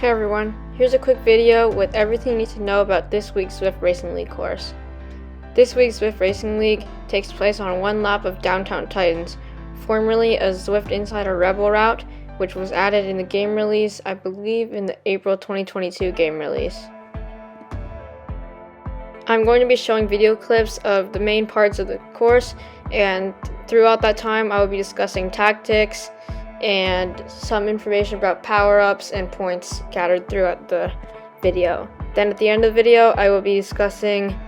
Hey everyone, here's a quick video with everything you need to know about this week's Zwift Racing League course. This week's Zwift Racing League takes place on one lap of Downtown Titans, formerly a Zwift Insider Rebel route, which was added in the game release, I believe in the April 2022 game release. I'm going to be showing video clips of the main parts of the course, and throughout that time I will be discussing tactics and some information about power-ups and points scattered throughout the video. Then at the end of the video, I will be discussing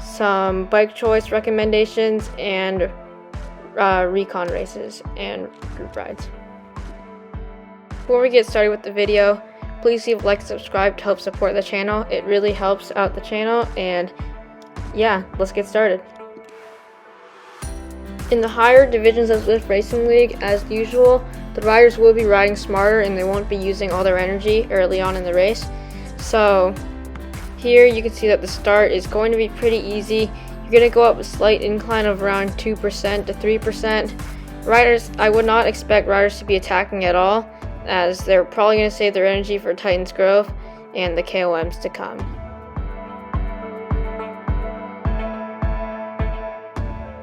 some bike choice recommendations and Recon races and group rides. Before we get started with the video, please leave a like and subscribe to help support the channel. It really helps out the channel, and yeah, let's get started. In the higher divisions of Zwift Racing League, as usual, the riders will be riding smarter and they won't be using all their energy early on in the race. So here you can see that the start is going to be pretty easy. You're going to go up a slight incline of around 2% to 3%. Riders, I would not expect riders to be attacking at all, as they're probably going to save their energy for Titans Grove and the KOMs to come.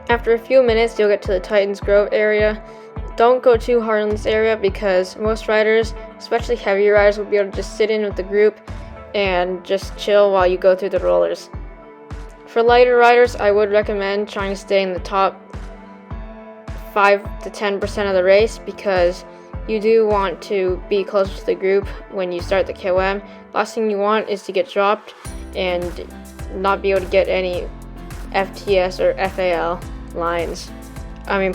After a few minutes, you'll get to the Titans Grove area. Don't go too hard in this area because most riders, especially heavier riders, will be able to just sit in with the group and just chill while you go through the rollers. For lighter riders, I would recommend trying to stay in the top 5 to 10% of the race because you do want to be closer to the group when you start the KOM. Last thing you want is to get dropped and not be able to get any FTS or FAL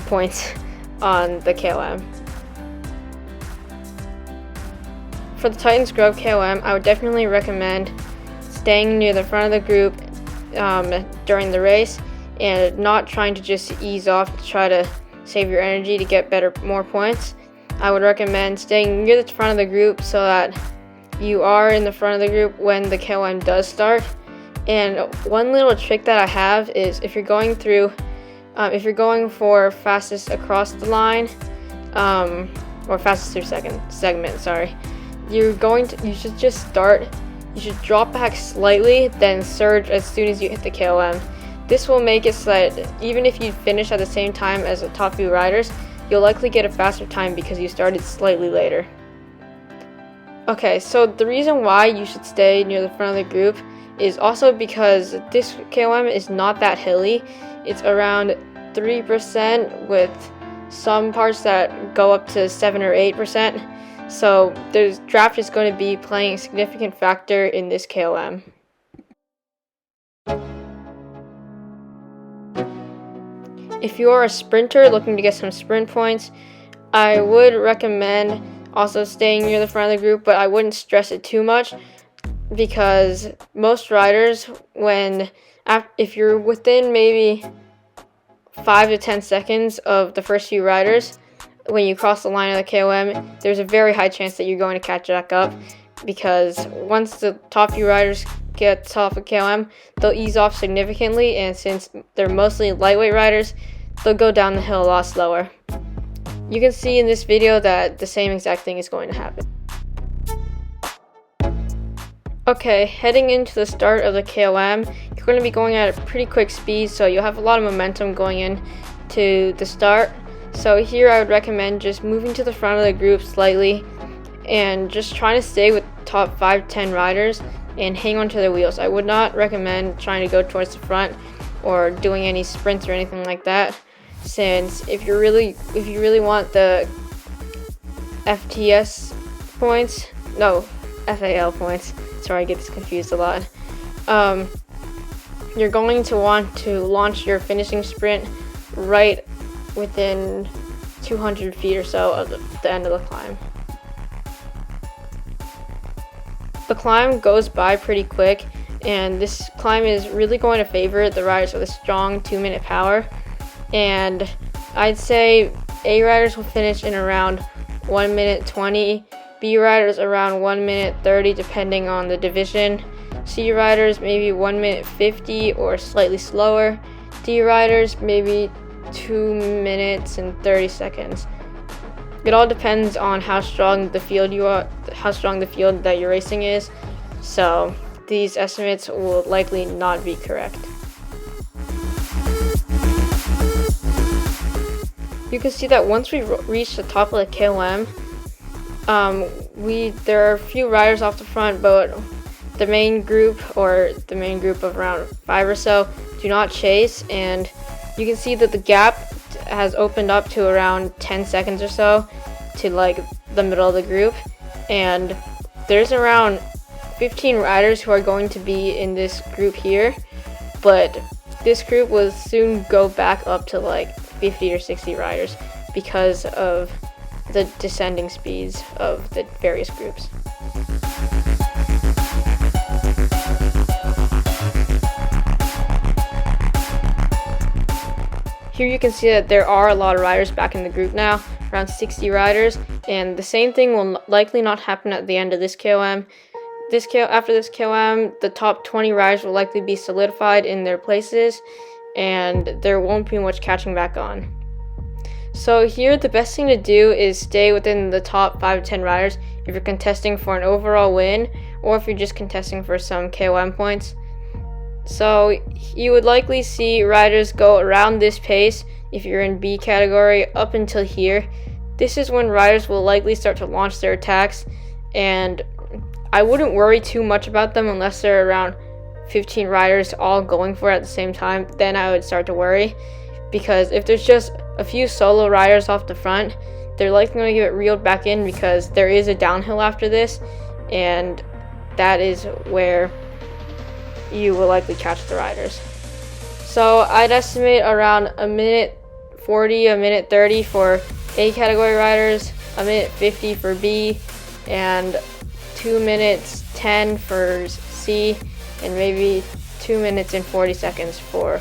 points on the KOM. For the Titans Grove KOM, I would definitely recommend staying near the front of the group during the race and not trying to just ease off to try to save your energy to get more points. I would recommend staying near the front of the group so that you are in the front of the group when the KOM does start. And one little trick that I have is if you're going for fastest across the line, or fastest through segment, you should just start. You should drop back slightly, then surge as soon as you hit the KOM. This will make it so that even if you finish at the same time as the top few riders, you'll likely get a faster time because you started slightly later. Okay, so the reason why you should stay near the front of the group is also because this KOM is not that hilly. It's around 3% with some parts that go up to 7 or 8%. So the draft is going to be playing a significant factor in this KOM. If you are a sprinter looking to get some sprint points, I would recommend also staying near the front of the group, but I wouldn't stress it too much because most riders, if you're within maybe 5 to 10 seconds of the first few riders, when you cross the line of the KOM, there's a very high chance that you're going to catch back up because once the top few riders get off the KOM, they'll ease off significantly, and since they're mostly lightweight riders, they'll go down the hill a lot slower. You can see in this video that the same exact thing is going to happen. Okay, heading into the start of the KOM, you're going to be going at a pretty quick speed, so you'll have a lot of momentum going in to the start. So here I would recommend just moving to the front of the group slightly and just trying to stay with top 5-10 riders and hang on to their wheels. I would not recommend trying to go towards the front or doing any sprints or anything like that, since if you really want the FTS points, no, FAL points, sorry, I get this confused a lot, you're going to want to launch your finishing sprint right within 200 feet or so of the end of the climb. The climb goes by pretty quick, and this climb is really going to favor the riders with a strong 2-minute power, and I'd say A riders will finish in around 1 minute 20, B riders around 1 minute 30 depending on the division, C riders maybe 1 minute 50 or slightly slower, D riders maybe 2 minutes and 30 seconds. It all depends on how strong the field that you're racing is. So these estimates will likely not be correct. You can see that once we reach the top of the KOM, there are a few riders off the front, but the main group of around 5 or so do not chase, and you can see that the gap has opened up to around 10 seconds or so to like the middle of the group, and there's around 15 riders who are going to be in this group here, but this group will soon go back up to like 50 or 60 riders because of the descending speeds of the various groups. Here you can see that there are a lot of riders back in the group now, around 60 riders, and the same thing will likely not happen at the end of this KOM. After this KOM, the top 20 riders will likely be solidified in their places, and there won't be much catching back on. So here, the best thing to do is stay within the top 5 to 10 riders if you're contesting for an overall win, or if you're just contesting for some KOM points. So you would likely see riders go around this pace if you're in B category up until here. This is when riders will likely start to launch their attacks, and I wouldn't worry too much about them unless they're around 15 riders all going for it at the same time. Then I would start to worry, because if there's just a few solo riders off the front, they're likely going to get reeled back in because there is a downhill after this, and that is where you will likely catch the riders. So I'd estimate around a minute 40, a minute 30 for A category riders, a minute 50 for B, and 2 minutes 10 for C, and maybe 2 minutes and 40 seconds for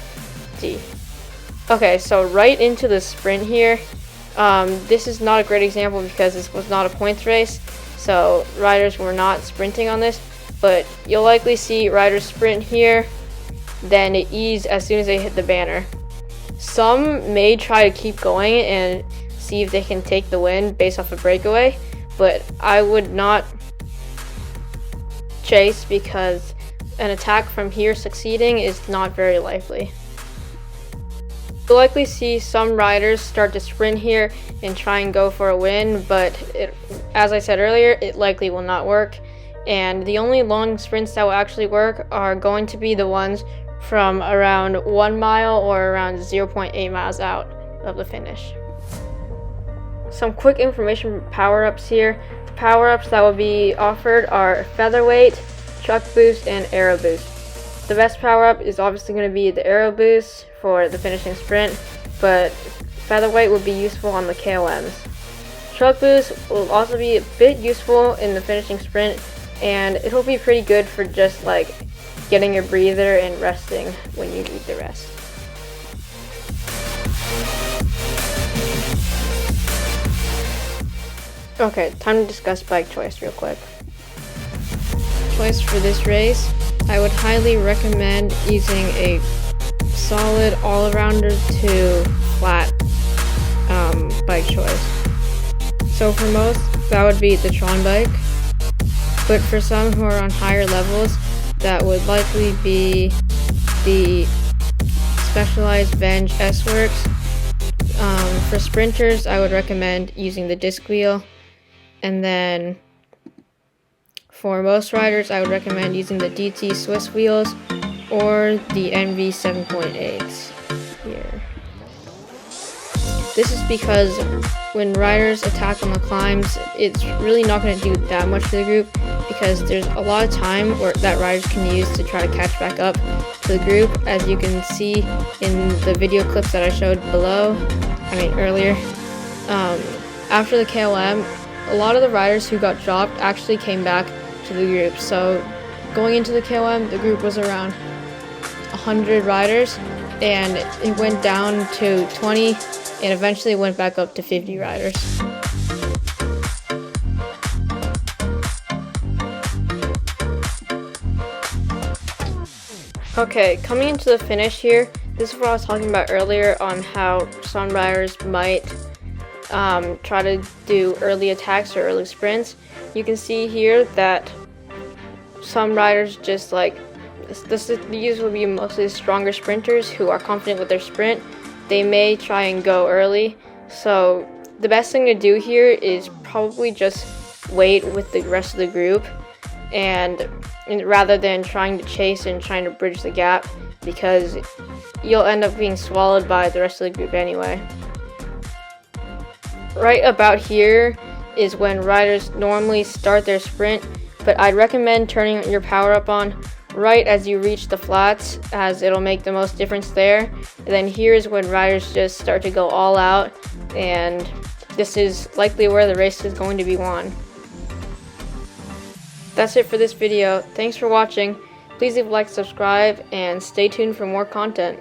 D. Okay, so right into the sprint here. This is not a great example because this was not a points race, so riders were not sprinting on this, but you'll likely see riders sprint here, then ease as soon as they hit the banner. Some may try to keep going and see if they can take the win based off a breakaway, but I would not chase because an attack from here succeeding is not very likely. You'll likely see some riders start to sprint here and try and go for a win, but as I said earlier, it likely will not work. And the only long sprints that will actually work are going to be the ones from around 1 mile or around 0.8 miles out of the finish. Some quick information power-ups here. The power-ups that will be offered are Featherweight, Truck Boost, and Aero Boost. The best power-up is obviously going to be the Aero Boost for the finishing sprint, but Featherweight will be useful on the KOMs. Truck Boost will also be a bit useful in the finishing sprint, and it'll be pretty good for just like getting a breather and resting when you need the rest. Okay, time to discuss bike choice real quick. Choice for this race, I would highly recommend using a solid all-arounder to flat bike choice. So for most, that would be the Tron bike, but for some who are on higher levels, that would likely be the Specialized Venge S-Works. For sprinters, I would recommend using the disc wheel, and then for most riders, I would recommend using the DT Swiss wheels or the NV 7.8s here. This is because when riders attack on the climbs, it's really not going to do that much to the group because there's a lot of time that riders can use to try to catch back up to the group, as you can see in the video clips that I showed earlier. After the KOM, a lot of the riders who got dropped actually came back to the group. So going into the KOM, the group was around 100 riders, and it went down to 20 and eventually went back up to 50 riders. Okay, coming into the finish here, this is what I was talking about earlier on how some riders might try to do early attacks or early sprints. You can see here that some riders just like these will be mostly stronger sprinters who are confident with their sprint. They may try and go early. So the best thing to do here is probably just wait with the rest of the group, and rather than trying to chase and trying to bridge the gap, because you'll end up being swallowed by the rest of the group anyway. Right about here is when riders normally start their sprint, but I'd recommend turning your power up on right as you reach the flats, as it'll make the most difference there. And then here's when riders just start to go all out, and this is likely where the race is going to be won. That's it for this video. Thanks for watching. Please leave a like, subscribe, and stay tuned for more content.